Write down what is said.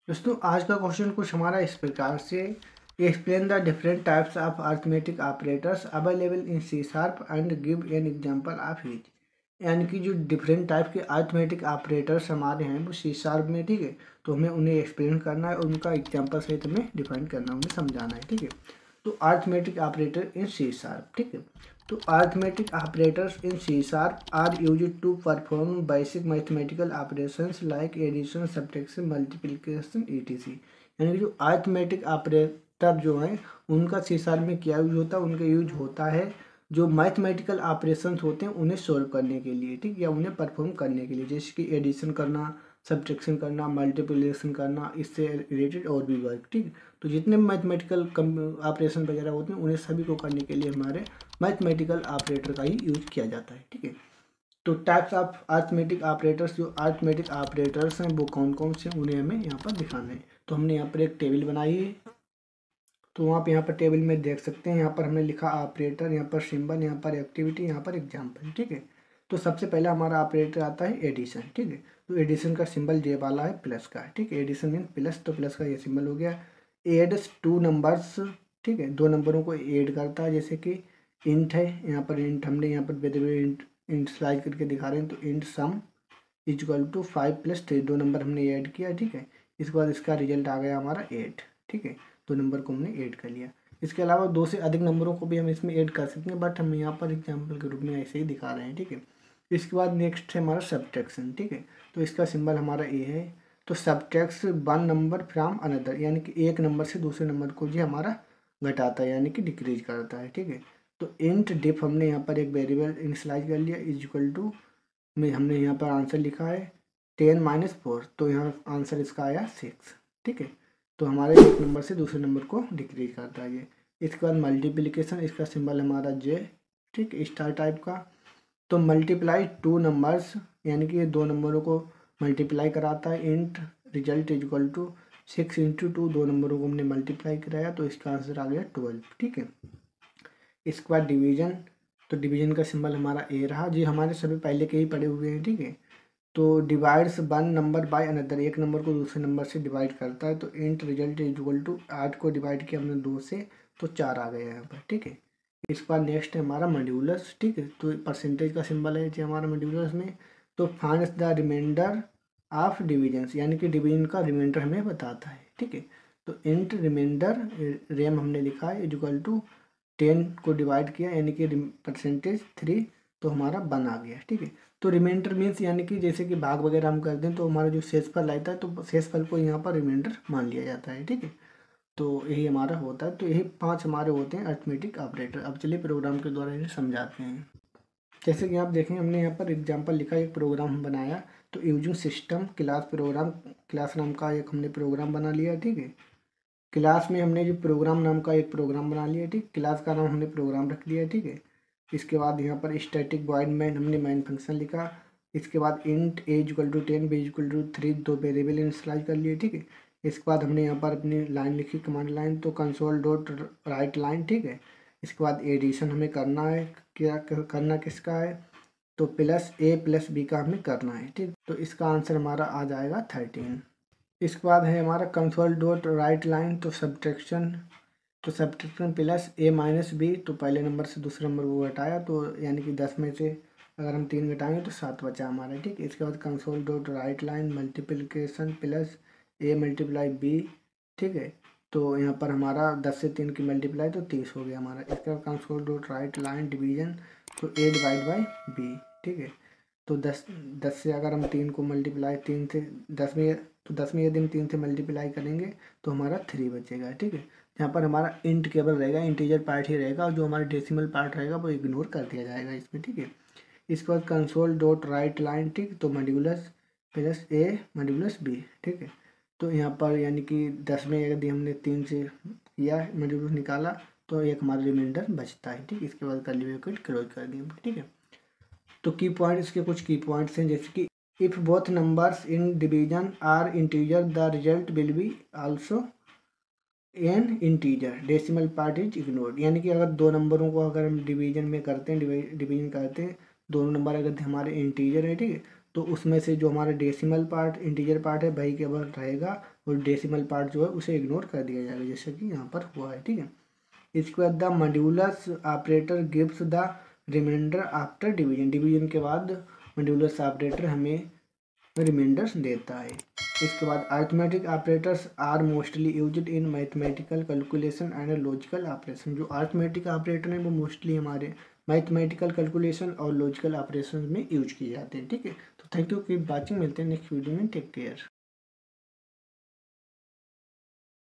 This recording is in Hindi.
दोस्तों आज का क्वेश्चन कुछ हमारा इस प्रकार से, explain the different types of arithmetic operators available in C sharp and give an example of each. यानी कि जो डिफरेंट टाइप के अरिथमेटिक ऑपरेटर्स हमारे हैं वो सी शार्प में, ठीक है, तो हमें उन्हें एक्सप्लेन करना है और उनका एग्जांपल सहित हमें डिफाइन करना है, उन्हें समझाना है, ठीक है। तो arithmetic operator in C sharp, ठीक है। तो arithmetic operators in C sharp are used to perform basic mathematical operations like addition, subtraction, multiplication etc. यानी कि जो अरिथमेटिक ऑपरेटर जो हैं उनका सी शार्प में क्या यूज होता है, उनका यूज होता है जो मैथमेटिकल ऑपरेशंस होते हैं उन्हें सोल्व करने के लिए, ठीक, या उन्हें परफॉर्म करने के लिए, जैसे कि एडिशन करना, सब्ट्रैक्शन करना, मल्टीप्लिकेशन करना, इससे रिलेटेड और भी वर्क, ठीक। तो जितने मैथमेटिकल ऑपरेशन वगैरह होते हैं उन्हें सभी को करने के लिए हमारे मैथमेटिकल ऑपरेटर का ही यूज किया जाता है, ठीक है। तो टाइप्स ऑफ अरिथमेटिक ऑपरेटर्स, जो अरिथमेटिक ऑपरेटर्स हैं वो कौन कौन से, उन्हें हमें यहाँ पर दिखाना है। तो हमने यहाँ पर एक टेबल बनाई है, तो आप यहाँ पर टेबल में देख सकते हैं, यहाँ पर हमने लिखा ऑपरेटर, यहाँ पर सिंबल, यहाँ पर एक्टिविटी, यहाँ पर एग्जाम्पल, ठीक है। तो सबसे पहले हमारा ऑपरेटर आता है एडिशन, ठीक है। तो एडिशन का सिंबल जे वाला है, प्लस का है, ठीक है। एडिशन मीन प्लस, तो प्लस का ये सिंबल हो गया। एड्स टू नंबर्स, ठीक है, दो नंबरों को ऐड करता है, जैसे कि इंट है, यहाँ पर इंट हमने यहाँ पर वेरिएबल इंट स्लाइड करके दिखा रहे हैं, तो इंट सम इक्वल टू 5+3, दो नंबर हमने ऐड किया, ठीक है। इसके बाद इसका रिजल्ट आ गया हमारा 8, ठीक है। दो नंबर को हमने ऐड कर लिया। इसके अलावा दो से अधिक नंबरों को भी हम इसमें ऐड कर सकते हैं, बट हम यहाँ पर एग्जाम्पल के रूप में ऐसे ही दिखा रहे हैं, ठीक है। इसके बाद नेक्स्ट है हमारा सब्ट्रैक्शन, ठीक है। तो इसका सिंबल हमारा ए है। तो सब्ट्रैक्ट्स वन नंबर फ्रॉम अनदर, यानी कि एक नंबर से दूसरे नंबर को जो हमारा घटाता है, यानी कि डिक्रीज करता है, ठीक है। तो इंट डिफ हमने यहाँ पर एक वेरिएबल इनिशियलाइज कर लिया, इक्वल टू में हमने यहाँ पर आंसर लिखा है 10-4, तो यहाँ आंसर इसका आया 6, ठीक है। तो हमारे एक नंबर से दूसरे नंबर को डिक्रीज करता है ये। इसके बाद मल्टीप्लिकेशन, इसका सिंबल हमारा जे, ठीक, स्टार टाइप का। तो मल्टीप्लाई टू नंबर्स, यानी कि ये दो नंबरों को मल्टीप्लाई कराता है। इंट रिजल्ट इक्वल टू 6 × 2, दो नंबरों को हमने मल्टीप्लाई कराया, तो इसका आंसर आ गया 12, ठीक है। इसके बाद डिवीजन, तो डिवीजन का सिंबल हमारा ए रहा जी, हमारे सभी पहले के ही पढ़े हुए हैं, ठीक है। तो divides one number by another, एक नंबर को दूसरे नंबर से डिवाइड करता है। तो इंट रिजल्ट इक्वल टू 8 को डिवाइड किया हमने 2 से, तो 4 आ गया यहाँ पर, ठीक है। इसके बाद नेक्स्ट है हमारा मॉड्यूलस, ठीक है। तो परसेंटेज का सिंबल है जी हमारा मॉड्यूलस में। तो find the remainder of divisions, यानी कि डिवीजन का रिमाइंडर हमें बताता है, ठीक है। तो इंट रिमाइंडर रेम हमने लिखा है इक्वल टू 10 को डिवाइड किया, यानी कि परसेंटेज 3, तो हमारा 1 आ गया, ठीक है। तो रिमाइंडर मीन्स यानी कि जैसे कि भाग वगैरह हम करते हैं तो हमारा जो शेषफल आता है, तो शेषफल को यहाँ पर रिमाइंडर मान लिया जाता है, ठीक है। तो यही हमारा होता है। तो यही 5 हमारे होते हैं अरिथमेटिक ऑपरेटर। अब चलिए प्रोग्राम के द्वारा इन्हें समझाते हैं। जैसे कि आप देखें, हमने यहाँ पर एग्जाम्पल लिखा, एक प्रोग्राम हम बनाया। तो using system class program, class नाम का एक हमने प्रोग्राम बना लिया, ठीक है। क्लास में हमने जो प्रोग्राम नाम का एक प्रोग्राम बना लिया, ठीक, क्लास का नाम हमने प्रोग्राम रख लिया, ठीक है। इसके बाद यहाँ पर स्टैटिक वॉइड मैन हमने मैन फंक्शन लिखा। इसके बाद int A equal to 10, B equal to 3, दो वेरिएबल इनिशियलाइज कर लिए, ठीक है। इसके बाद हमने यहाँ पर अपनी लाइन लिखी, कमांड लाइन, तो कंसोल डॉट राइट लाइन, ठीक है। इसके बाद एडिशन हमें करना है, क्या करना किसका है, तो प्लस ए प्लस बी का हमें करना है, ठीक। तो इसका आंसर हमारा आ जाएगा 13। इसके बाद है हमारा कंसोल डॉट राइट लाइन, तो सब्ट्रैक्शन प्लस ए माइनस बी, तो पहले नंबर से दूसरे नंबर को घटाया, तो यानी कि 10 में से अगर हम 3 घटाएंगे तो 7 बचा हमारा, ठीक है। इसके बाद console dot write line multiplication plus A multiply B, ठीक है। तो यहाँ पर हमारा 10 से 3 की मल्टीप्लाई, तो 30 हो गया हमारा। इसके बाद console dot write line division, तो ए डिवाइड बाई बी, ठीक है। तो 10 से अगर हम 3 को मल्टीप्लाई 3 से 10 में, तो 10 में यदि हम 3 से मल्टीप्लाई करेंगे तो हमारा 3 बचेगा, ठीक है। यहाँ पर हमारा इंट केवल रहेगा, इंटीजर पार्ट ही रहेगा, और जो हमारा डेसिमल पार्ट रहेगा वो इग्नोर कर दिया जाएगा इसमें, ठीक है। इसके बाद कंसोल डॉट राइट लाइन, ठीक, तो मॉड्यूलस प्लस ए मॉड्यूलस बी, ठीक है। तो यहाँ पर यानी कि 10 में यदि हमने 3 से किया मॉड्यूलस निकाला, तो एक हमारा रिमाइंडर बचता है, ठीक। इसके बाद कर्ली ब्रैकेट क्लोज कर दिए, ठीक है। तो की पॉइंट, इसके कुछ की पॉइंट्स हैं, जैसे कि if both numbers in division are integer the result will be also an integer, decimal part is ignored. यानी कि अगर दो नंबरों को अगर हम डिवीजन में करते हैं, डिवीजन करते हैं, दोनों नंबर अगर हमारे इंटीजर है, ठीक है, तो उसमें से जो हमारा डेसिमल पार्ट इंटीजर पार्ट है वही केवल रहेगा और डेसिमल पार्ट जो है उसे इग्नोर कर दिया जाएगा, जैसे कि यहाँ पर हुआ है, ठीक है। इसके बाद the modulus operator gives the remainder after division, division के बाद मॉड्यूलस ऑपरेटर हमें रिमाइंडर्स देता है। इसके बाद arithmetic operators are mostly used in mathematical calculation and logical operation, जो अर्थमेटिक ऑपरेटर हैं वो मोस्टली हमारे मैथमेटिकल कैलकुलेशन और लॉजिकल ऑपरेशन में यूज किए जाते हैं, ठीक है। तो थैंक यू, कीप वाचिंग, मिलते हैं नेक्स्ट वीडियो में, टेक केयर।